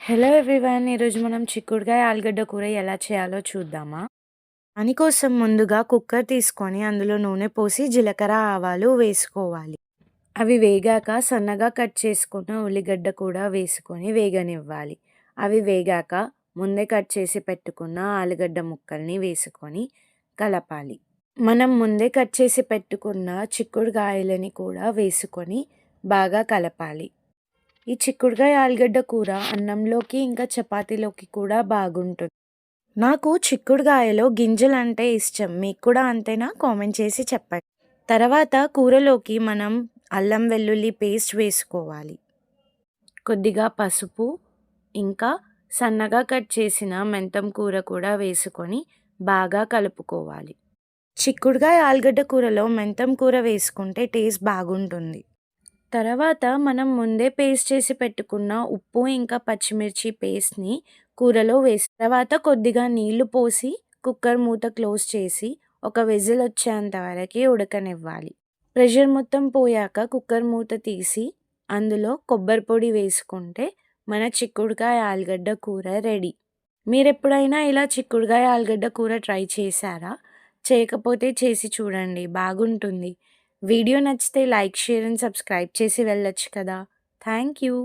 Hello everyone. ఈరోజు మనం చిక్కుడుకాయ ఆలుగడ్డ కూర ఎలా చేయాలో చూద్దామా? దానికోసం ముందుగా కుక్కర్ తీసుకొని అందులో నూనె పోసి జీలకర్ర, ఆవాలు వేసుకోవాలి. అవి వేగాక సన్నగా కట్ చేసుకున్న ఉల్లిగడ్డ కూడా వేసుకొని వేగనివ్వాలి. అవి వేగాక ముందే కట్ చేసి పెట్టుకున్న ఆలుగడ్డ ముక్కల్ని వేసుకొని కలపాలి. మనం ముందే కట్ చేసి పెట్టుకున్న చిక్కుడుకాయలని కూడా వేసుకొని బాగా కలపాలి. ఈ చిక్కుడుకాయ ఆలుగడ్డ కూర అన్నంలోకి ఇంకా చపాతీలోకి కూడా బాగుంటుంది. నాకు చిక్కుడుకాయలో గింజలంటే ఇష్టం. మీకు కూడా అంతేనా? కామెంట్ చేసి చెప్పండి. తర్వాత కూరలోకి మనం అల్లం వెల్లుల్లి పేస్ట్ వేసుకోవాలి. కొద్దిగా పసుపు, ఇంకా సన్నగా కట్ చేసిన మెంతం కూర కూడా వేసుకొని బాగా కలుపుకోవాలి. చిక్కుడుకాయ ఆలుగడ్డ కూరలో మెంతం కూర వేసుకుంటే టేస్ట్ బాగుంటుంది. తర్వాత మనం ముందే పేస్ట్ చేసి పెట్టుకున్న ఉప్పు ఇంకా పచ్చిమిర్చి పేస్ట్‌ని కూరలో తర్వాత కొద్దిగా నీళ్లు పోసి కుక్కర్ మూత క్లోజ్ చేసి ఒక విజిల్ వచ్చేంత వరకి ఉడకనివ్వాలి. ప్రెషర్ మొత్తం పోయాక కుక్కర్ మూత తీసి అందులో కొబ్బరి పొడి వేసుకుంటే మన చిక్కుడుకాయ ఆలుగడ్డ కూర రెడీ. మీరెప్పుడైనా ఇలా చిక్కుడుకాయ ఆలుగడ్డ కూర ట్రై చేశారా? చేయకపోతే చేసి చూడండి, బాగుంటుంది. వీడియో నచ్చితే లైక్, షేర్ అండ్ సబ్స్క్రైబ్ చేసి వెళ్ళొచ్చు కదా! Thank you.